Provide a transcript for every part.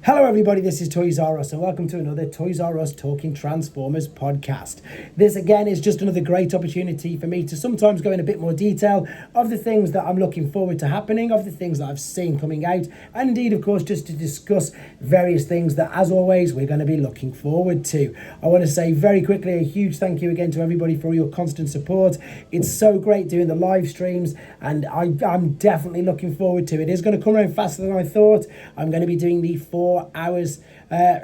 Hello everybody, this is Toys R Us and welcome to another Toys R Us Talking Transformers podcast. This again is just another great opportunity for me to sometimes go in a bit more detail of the things that I'm looking forward to happening, of the things that I've seen coming out, and indeed of course just to discuss various things that as always we're going to be looking forward to. I want to say very quickly a huge thank you again to everybody for all your constant support. It's so great doing the live streams and I'm definitely looking forward to it. It's going to come around faster than I thought. I'm going to be doing the 4 hours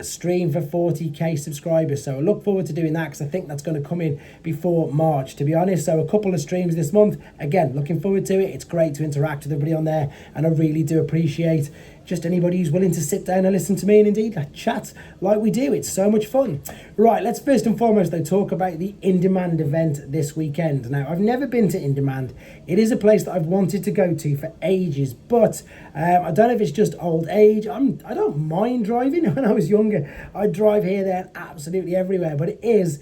stream for 40k subscribers, so I look forward to doing that because I think that's going to come in before March, to be honest. So a couple of streams this month, again looking forward to it. It's great to interact with everybody on there and I really do appreciate just anybody who's willing to sit down and listen to me and indeed chat like we do. It's so much fun. Right, let's first and foremost though talk about the Indemand event this weekend. Now, I've never been to Indemand. It is a place that I've wanted to go to for ages, but I don't know if it's just old age. I don't mind driving. When I was younger, I'd drive here, there, absolutely everywhere, but it is,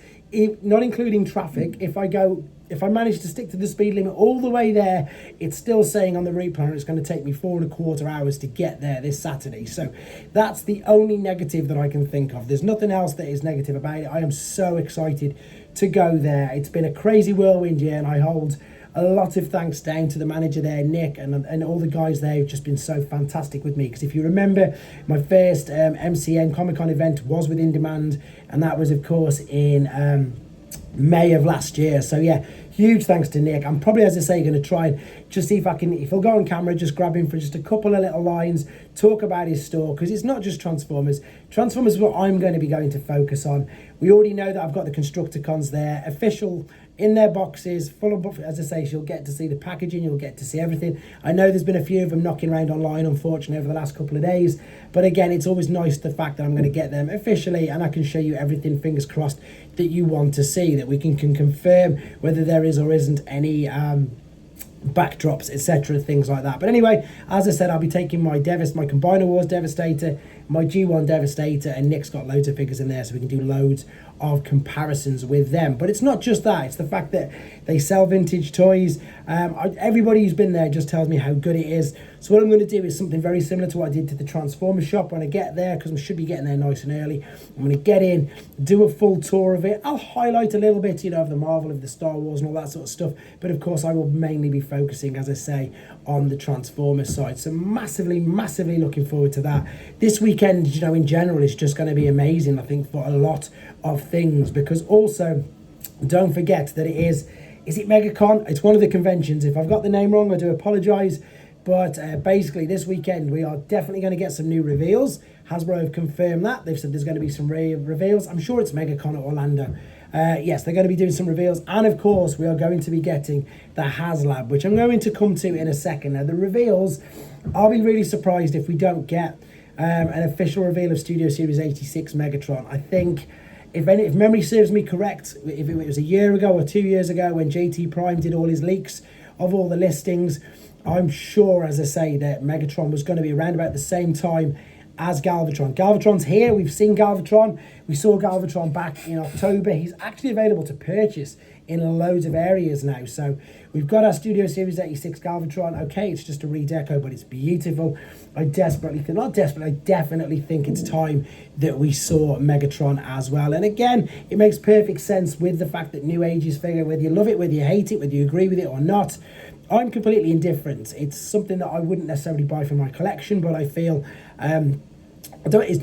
not including traffic, if I manage to stick to the speed limit all the way there, it's still saying on the route planner it's going to take me 4.25 hours to get there this Saturday. So that's the only negative that I can think of. There's nothing else that is negative about it. I am so excited to go there. It's been a crazy whirlwind year and I hold a lot of thanks down to the manager there, Nick, and all the guys there who've just been so fantastic with me. Because if you remember, my first MCN Comic-Con event was with Indemand, and that was, of course, in May of last year. So yeah, huge thanks to Nick. I'm probably, as I say, going to try and just see if I'll go on camera, just grab him for just a couple of little lines, talk about his store, because it's not just Transformers. Transformers is what I'm going to be going to focus on. We already know that I've got the constructicons there, official in their boxes, full of, as I say, you'll get to see the packaging, you'll get to see everything. I know there's been a few of them knocking around online, unfortunately, over the last couple of days. But again, it's always nice the fact that I'm going to get them officially and I can show you everything, fingers crossed, that you want to see, that we can confirm whether there is or isn't any backdrops, etc., things like that. But anyway, as I said, I'll be taking my Combiner Wars Devastator, my G1 Devastator, and Nick's got loads of figures in there, so we can do loads of comparisons with them. But it's not just that, it's the fact that they sell vintage toys. Everybody who's been there just tells me how good it is. So what I'm going to do is something very similar to what I did to the Transformers shop when I get there, because I should be getting there nice and early. I'm going to get in, do a full tour of it. I'll highlight a little bit, of the Marvel, of the Star Wars and all that sort of stuff. But of course, I will mainly be focusing, as I say, on the Transformers side. So massively, massively looking forward to that. This weekend, in general, is just going to be amazing, I think, for a lot of things, because also don't forget that is it Megacon? It's one of the conventions. If I've got the name wrong, I do apologise. But basically, this weekend, we are definitely going to get some new reveals. Hasbro have confirmed that. They've said there's going to be some reveals. I'm sure it's Megacon at Orlando. Yes, they're going to be doing some reveals. And of course, we are going to be getting the Haslab, which I'm going to come to in a second. Now, the reveals, I'll be really surprised if we don't get an official reveal of Studioseries 86 Megatron. I think, if memory serves me correct, if it was a year ago or 2 years ago when JT Prime did all his leaks of all the listings, I'm sure, as I say, that Megatron was going to be around about the same time as Galvatron. Galvatron's here. We've seen Galvatron. We saw Galvatron back in October. He's actually available to purchase in loads of areas now. So we've got our Studioseries 86 Galvatron. Okay, it's just a redeco, but it's beautiful. I definitely think it's time that we saw Megatron as well. And again, it makes perfect sense with the fact that New Age's figure, whether you love it, whether you hate it, whether you agree with it or not, I'm completely indifferent. It's something that I wouldn't necessarily buy for my collection, but I feel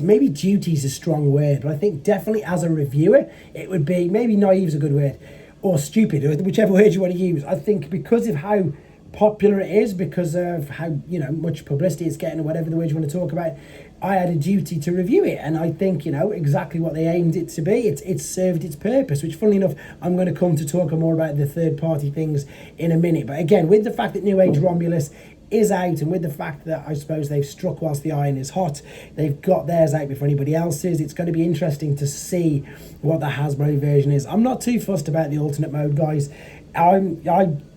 maybe duty is a strong word, but I think definitely as a reviewer, it would be, maybe naive is a good word, or stupid, or whichever word you want to use. I think because of how popular it is, because of how much publicity it's getting, or whatever the word you want to talk about, I had a duty to review it, and I think exactly what they aimed it to be. It's served its purpose, which funnily enough I'm going to come to talk more about the third party things in a minute. But again, with the fact that New Age Romulus is out, and with the fact that I suppose they've struck whilst the iron is hot, they've got theirs out before anybody else's, it's going to be interesting to see what the Hasbro version is. I'm not too fussed about the alternate mode, guys.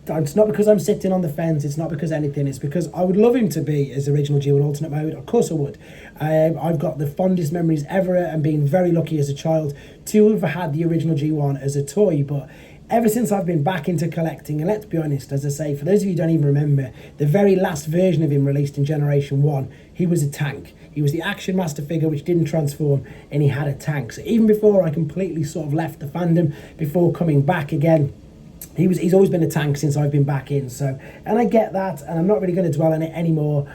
It's not because I'm sitting on the fence, it's not because anything, it's because I would love him to be his original G1 alternate mode. Of course I would. I've got the fondest memories ever and being very lucky as a child to have had the original G1 as a toy, but ever since I've been back into collecting, and let's be honest, as I say, for those of you who don't even remember, the very last version of him released in Generation 1, he was a tank. He was the Action Master figure which didn't transform, and he had a tank. So even before I completely sort of left the fandom, before coming back again, he's always been a tank since I've been back in. So, and I get that, and I'm not really going to dwell on it anymore.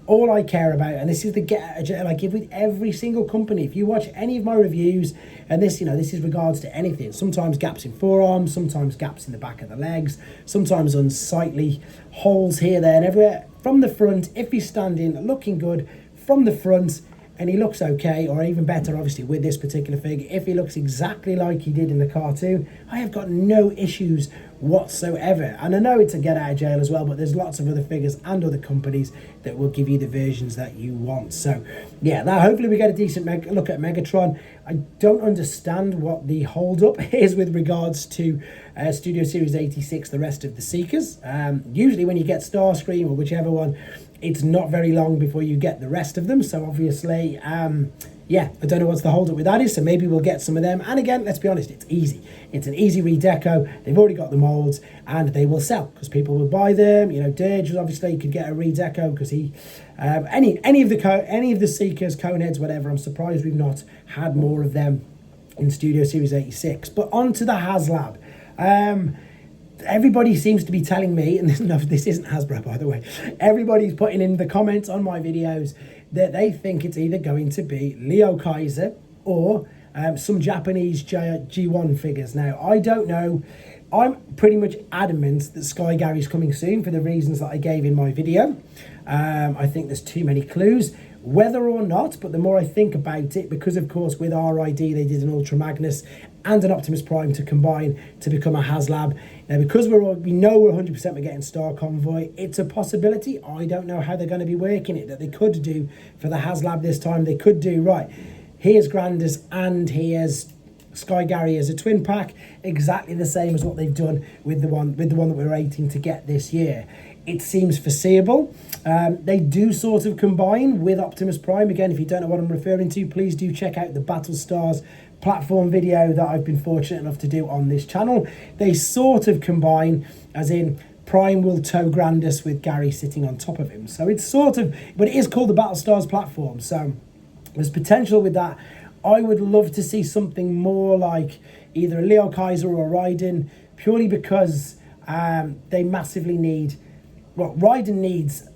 All I care about, and this is like with every single company, if you watch any of my reviews, and this, this is regards to anything, sometimes gaps in forearms, sometimes gaps in the back of the legs, sometimes unsightly holes here, there, and everywhere. From the front, if he's standing, looking good from the front, and he looks okay, or even better, obviously, with this particular figure, if he looks exactly like he did in the cartoon, I have got no issues whatsoever. And I know it's a get out of jail as well, but there's lots of other figures and other companies that will give you the versions that you want. So yeah, now hopefully we get a decent look at Megatron. I don't understand what the hold up is with regards to Studio Series 86, the rest of the Seekers. Usually when you get Starscream or whichever one, it's not very long before you get the rest of them. So obviously, yeah, I don't know what's the hold up with that is, so maybe we'll get some of them. And again, let's be honest, it's easy. It's an easy redeco. They've already got the molds and they will sell because people will buy them. Dirge obviously could get a redeco because he, any of the Seekers, Coneheads, whatever. I'm surprised we've not had more of them in Studio Series 86. But on to the Haslab. Everybody seems to be telling me, and this isn't Hasbro, by the way, everybody's putting in the comments on my videos that they think it's either going to be Leo Kaiser or some Japanese G1 figures. Now, I don't know. I'm pretty much adamant that Sky Gary's coming soon for the reasons that I gave in my video. I think there's too many clues. Whether or not, but the more I think about it, because of course with RID they did an Ultra Magnus and an Optimus Prime to combine to become a Haslab. Now because we know we're 100% we're getting Star Convoy, it's a possibility. I don't know how they're going to be working it, that they could do for the Haslab this time. They could do, right, here's Grandis and here's Sky Gary as a twin pack, exactly the same as what they've done with the one that we're waiting to get this year. It seems foreseeable. They do sort of combine with Optimus Prime. Again, if you don't know what I'm referring to, please do check out the Battle Stars platform video that I've been fortunate enough to do on this channel. They sort of combine, as in Prime will tow Grandis with Gary sitting on top of him. So it's sort of, but it is called the Battle Stars platform. So there's potential with that. I would love to see something more like either a Leo Kaiser or a Raiden, purely because they massively need. Well, Raiden needs,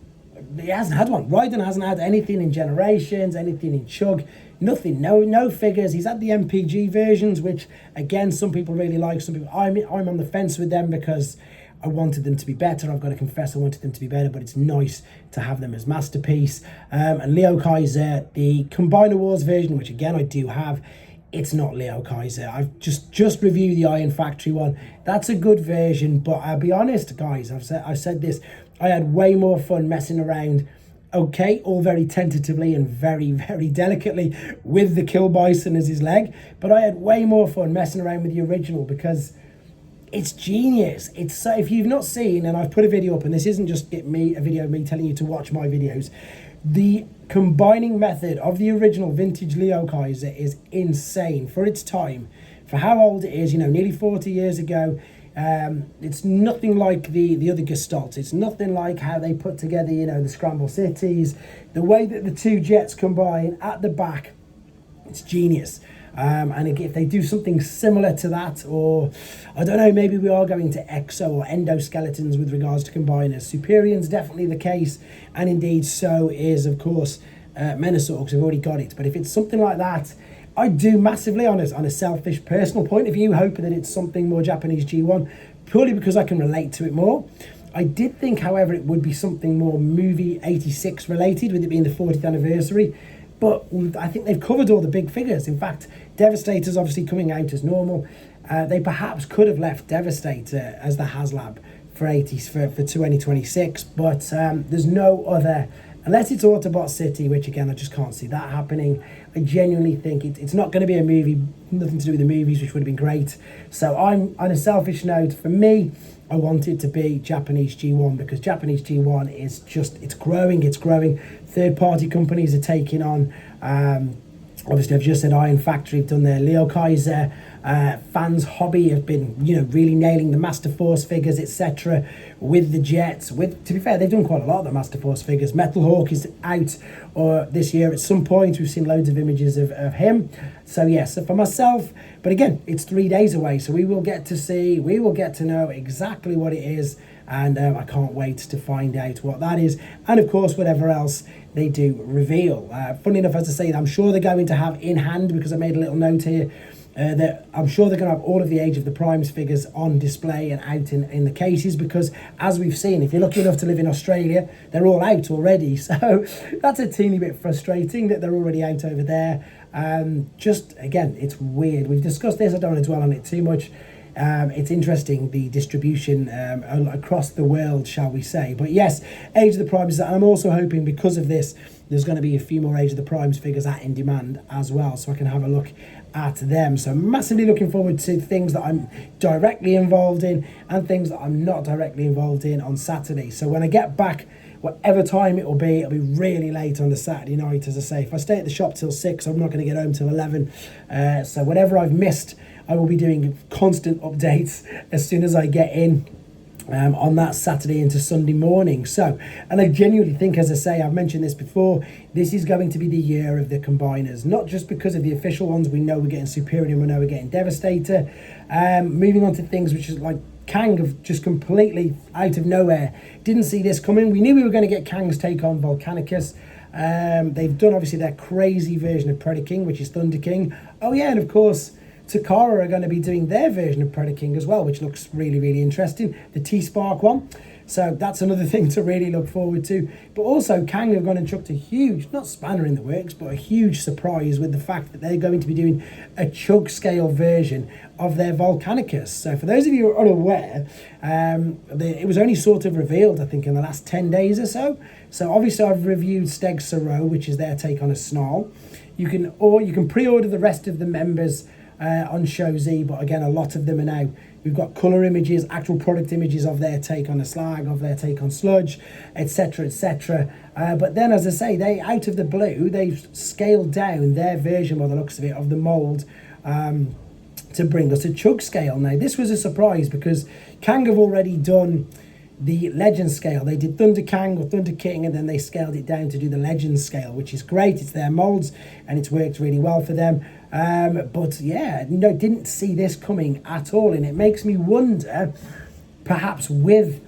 he hasn't had one. Raiden hasn't had anything in Generations, anything in CHUG, nothing, no figures. He's had the MPG versions, which again, some people really like, some people, I'm on the fence with them because I wanted them to be better. I've got to confess I wanted them to be better, but it's nice to have them as Masterpiece. And Leo Kaiser, the Combiner Wars version, which again, I do have, it's not Leo Kaiser. I've just reviewed the Iron Factory one. That's a good version, but I'll be honest, guys, I've said this, I had way more fun messing around, okay, all very tentatively and very, very delicately with the Kill Bison as his leg, but I had way more fun messing around with the original because it's genius. It's so, if you've not seen, and I've put a video up, and this isn't just a video of me telling you to watch my videos, the combining method of the original vintage Leo Kaiser is insane for its time, for how old it is, nearly 40 years ago. It's nothing like the other Gestalt. It's nothing like how they put together, the Scramble Cities, the way that the two jets combine at the back. It's genius. And if they do something similar to that, or I don't know, maybe we are going to exo or endoskeletons with regards to combiners. Superion's definitely the case, and indeed so is, of course, Menasor, because we've already got it. But if it's something like that, I do massively, on a selfish personal point of view, hoping that it's something more Japanese G1, purely because I can relate to it more. I did think, however, it would be something more movie 86 related, with it being the 40th anniversary. But I think they've covered all the big figures. In fact, Devastator's obviously coming out as normal. They perhaps could have left Devastator as the Haslab for 2026, but there's no other, unless it's Autobot City, which again, I just can't see that happening. I genuinely think it's not going to be a movie, nothing to do with the movies, which would have been great. So I'm, on a selfish note, for me, I want it to be Japanese G1, because Japanese G1 is just, it's growing. Third-party companies are taking on Obviously, I've just said Iron Factory have done their Leo Kaiser. Fans Hobby have been, really nailing the Master Force figures, etc. With the Jets. To be fair, they've done quite a lot of the Master Force figures. Metal Hawk is out this year at some point. We've seen loads of images of him. So yes, for myself, but again, it's 3 days away, so we will get to know exactly what it is, and I can't wait to find out what that is, and of course whatever else they do reveal. Funny enough, as I say, I'm sure they're going to have in hand, because I made a little note here, that I'm sure they're going to have all of the Age of the Primes figures on display and out in the cases, because as we've seen, if you're lucky enough to live in Australia, they're all out already. So that's a teeny bit frustrating that they're already out over there. Just again, it's weird. We've discussed this, I don't want to dwell on it too much. It's interesting, the distribution across the world, shall we say. But yes, Age of the Primes, and I'm also hoping because of this, there's going to be a few more Age of the Primes figures at Indemand as well, so I can have a look at them. So massively looking forward to things that I'm directly involved in and things that I'm not directly involved in on Saturday. So when I get back, whatever time it'll be really late on the Saturday night. As I say, if I stay at the shop till 6, I'm not going to get home till 11. So whatever I've missed, I will be doing constant updates as soon as I get in on that Saturday into Sunday morning. So, and I genuinely think, as I say, I've mentioned this before, this is going to be the year of the combiners, not just because of the official ones. We know we're getting Superior and we know we're getting Devastator. Moving on to things which is like Kang, have just completely out of nowhere. Didn't see this coming. We knew we were going to get Kang's take on Volcanicus. They've done obviously their crazy version of Predator King, which is Thunder King. Oh yeah, and of course Takara are going to be doing their version of Predator King as well, which looks really, really interesting. The T-Spark one. So that's another thing to really look forward to. But also, Kang have gone and chucked a huge, not spanner in the works, but a huge surprise with the fact that they're going to be doing a CHUG scale version of their Volcanicus. So for those of you who are unaware, it was only sort of revealed, I think, in the last 10 days or so. So obviously I've reviewed Steg Saro, which is their take on a Snarl. You can pre-order the rest of the members on Show Z, but again, a lot of them are now. We've got colour images, actual product images of their take on a Slag, of their take on Sludge, etc., etc. But then, as I say, they, out of the blue, they've scaled down their version, by the looks of it, of the mould to bring us a CHUG scale. Now, this was a surprise because Kang have already done the Legend scale. They did Thunder Kang or Thunder King, and then they scaled it down to do the Legend scale, which is great. It's their molds, and it's worked really well for them. But yeah, no, didn't see this coming at all, and it makes me wonder, perhaps with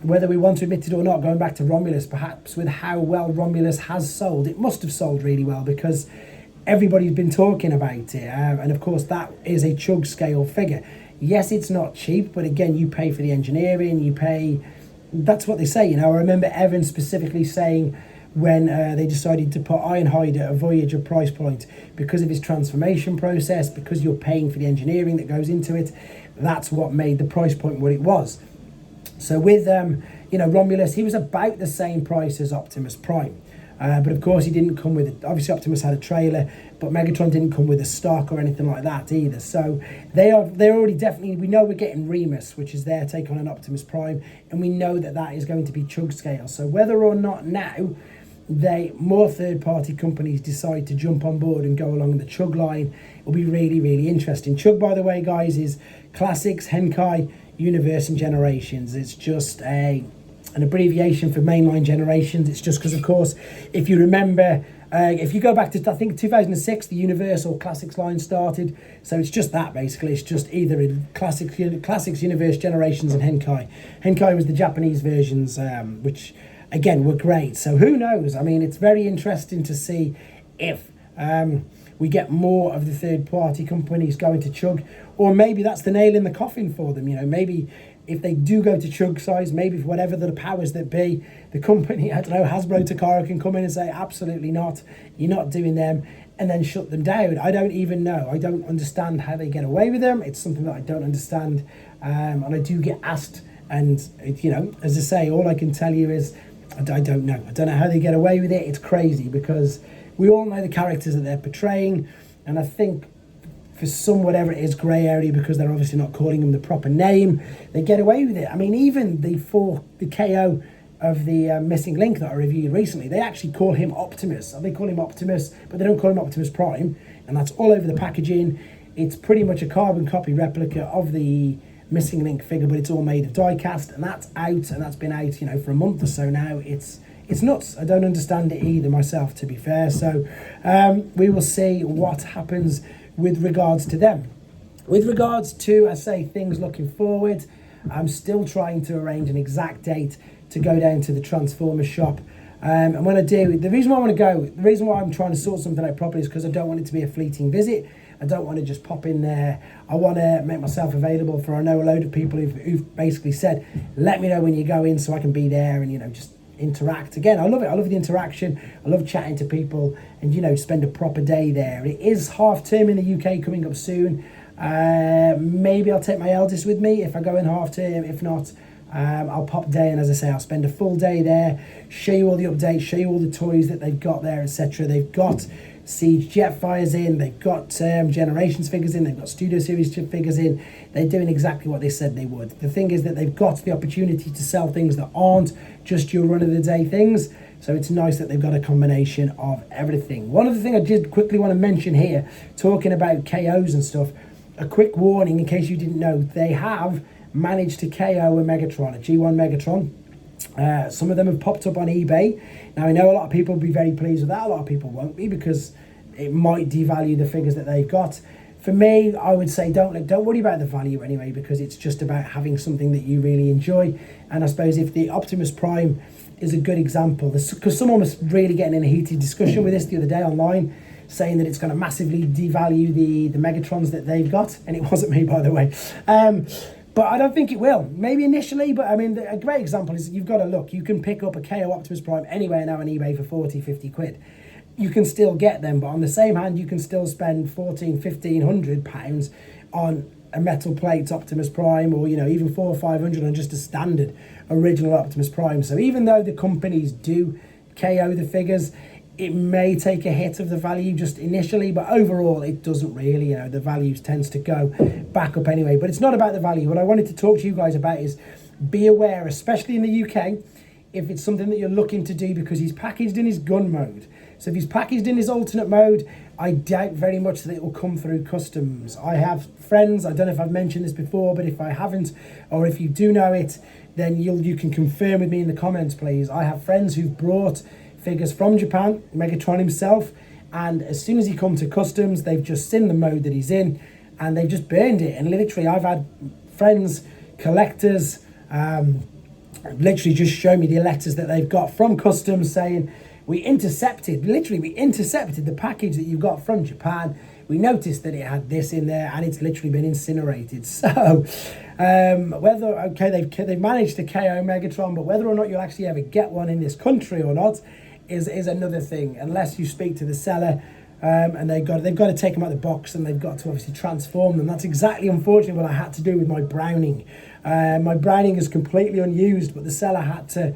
whether we want to admit it or not, going back to Romulus, perhaps with how well Romulus has sold. It must have sold really well because everybody's been talking about it, and of course that is a CHUG scale figure. Yes, it's not cheap, but again, you pay for the engineering, you pay, that's what they say, you know. I remember Evan specifically saying when they decided to put Ironhide at a Voyager price point because of his transformation process, because you're paying for the engineering that goes into it, that's what made the price point what it was. So with, Romulus, he was about the same price as Optimus Prime. But of course he didn't come with it. Obviously Optimus had a trailer, but Megatron didn't come with a stock or anything like that either. So they're already definitely, we know we're getting Remus, which is their take on an Optimus Prime, and we know that that is going to be CHUG scale. So whether or not now more third-party companies decide to jump on board and go along the CHUG line, it will be really, really interesting. CHUG, by the way, guys, is Classics, Henkai, Universe and Generations. It's just an abbreviation for mainline generations. It's just because, of course, if you remember, if you go back to, I think, 2006, the Universal Classics line started. So it's just that, basically. It's just either in Classics, Universe, Generations and Henkai. Henkai was the Japanese versions, which, again, were great. So who knows? I mean, it's very interesting to see if we get more of the third-party companies going to CHUG, or maybe that's the nail in the coffin for them. You know, maybe if they do go to CHUG size, maybe for whatever the powers that be, the company, I don't know, Hasbro, Takara can come in and say, absolutely not, you're not doing them, and then shut them down. I don't even know. I don't understand how they get away with them. It's something that I don't understand, and I do get asked, and, as I say, all I can tell you is, I don't know. I don't know how they get away with it. It's crazy because we all know the characters that they're portraying, and I think for some, whatever it is, grey area, because they're obviously not calling them the proper name, they get away with it. I mean, even the KO of the missing link that I reviewed recently. They actually call him Optimus. They call him Optimus, but they don't call him Optimus Prime, and that's all over the packaging. It's pretty much a carbon copy replica of the missing link figure, but it's all made of die cast, and that's out, and that's been out, you know, for a month or so now. It's nuts. I don't understand it either myself, to be fair. So we will see what happens with regards to them. With regards to, I say, things looking forward, I'm still trying to arrange an exact date to go down to the Transformers shop. And when I do, the reason why I'm trying to sort something out properly is because I don't want it to be a fleeting visit. I don't want to just pop in there. I want to make myself available for, I know a load of people who've basically said, let me know when you go in so I can be there and, you know, just interact. Again, I love it. I love the interaction. I love chatting to people and, you know, spend a proper day there. It is half term in the UK coming up soon. Maybe I'll take my eldest with me if I go in half term. If not, I'll pop day, and as I say, I'll spend a full day there, show you all the updates, show you all the toys that they've got there, etc. They've got Siege Jetfires in, they've got Generations figures in, they've got Studioseries figures in. They're doing exactly what they said they would. The thing is that they've got the opportunity to sell things that aren't just your run-of-the-day things, so it's nice that they've got a combination of everything. One other thing I did quickly want to mention here, talking about KOs and stuff, a quick warning in case you didn't know, they have managed to KO a Megatron, a G1 Megatron. Some of them have popped up on eBay. Now, I know a lot of people will be very pleased with that. A lot of people won't be, because it might devalue the figures that they've got. For me, I would say don't worry about the value anyway, because it's just about having something that you really enjoy. And I suppose if the Optimus Prime is a good example, because someone was really getting in a heated discussion with this the other day online, saying that it's going to massively devalue the Megatrons that they've got. And it wasn't me, by the way. But I don't think it will. Maybe initially, but I mean, a great example is you've got to look. You can pick up a KO Optimus Prime anywhere now on eBay for 40, 50 quid. You can still get them, but on the same hand, you can still spend 1,400, 1,500 pounds on a metal plate Optimus Prime, or, you know, even 400 or 500 on just a standard original Optimus Prime. So even though the companies do KO the figures, it may take a hit of the value just initially, but overall it doesn't really, you know, the values tends to go back up anyway. But it's not about the value. What I wanted to talk to you guys about is be aware, especially in the UK, if it's something that you're looking to do, because he's packaged in his gun mode. So if he's packaged in his alternate mode, I doubt very much that it will come through customs. I have friends, I don't know if I've mentioned this before, but if I haven't, or if you do know it, then you can confirm with me in the comments, please. I have friends who've brought figures from Japan, Megatron himself, and as soon as he come to customs, they've just seen the mode that he's in and they've just burned it. And literally, I've had friends, collectors, literally just show me the letters that they've got from customs saying, we intercepted the package that you got from Japan. We noticed that it had this in there and it's literally been incinerated. So they've managed to KO Megatron, but whether or not you'll actually ever get one in this country or not is another thing, unless you speak to the seller, and they've got to take them out of the box, and they've got to obviously transform them. That's exactly, unfortunately, what I had to do with my Browning. My Browning is completely unused, but the seller had to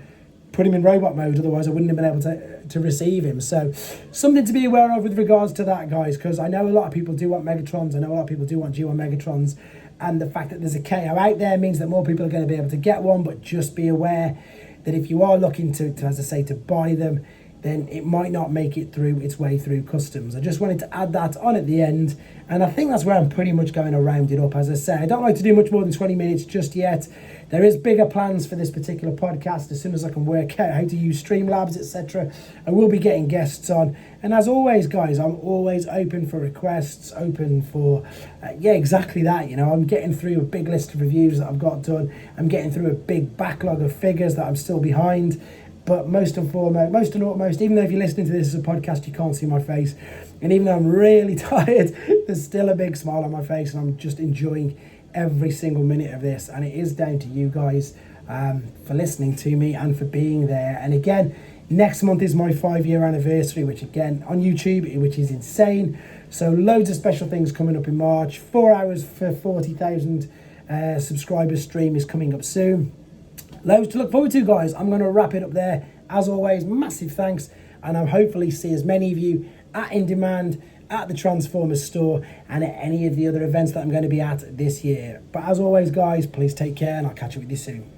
put him in robot mode, otherwise I wouldn't have been able to receive him. So something to be aware of with regards to that, guys, because I know a lot of people do want Megatrons, I know a lot of people do want G1 Megatrons, and the fact that there's a KO out there means that more people are going to be able to get one. But just be aware that if you are looking to as I say, to buy them, then it might not make it through its way through customs. I just wanted to add that on at the end, and I think that's where I'm pretty much going to round it up. As I say, I don't like to do much more than 20 minutes just yet. There is bigger plans for this particular podcast. As soon as I can work out how to use Streamlabs, etc., I will be getting guests on. And as always, guys, I'm always open for requests, open for, exactly that. You know, I'm getting through a big list of reviews that I've got done. I'm getting through a big backlog of figures that I'm still behind. But most and foremost, even though if you're listening to this as a podcast, you can't see my face, and even though I'm really tired, there's still a big smile on my face, and I'm just enjoying every single minute of this. And it is down to you guys for listening to me and for being there. And again, next month is my 5-year anniversary, which again, on YouTube, which is insane. So loads of special things coming up in March. 4 hours for 40,000 subscribers stream is coming up soon. Loads to look forward to, guys. I'm going to wrap it up there. As always, massive thanks, and I'll hopefully see as many of you at Indemand, at the Transformers store, and at any of the other events that I'm going to be at this year. But as always, guys, please take care, and I'll catch up with you soon.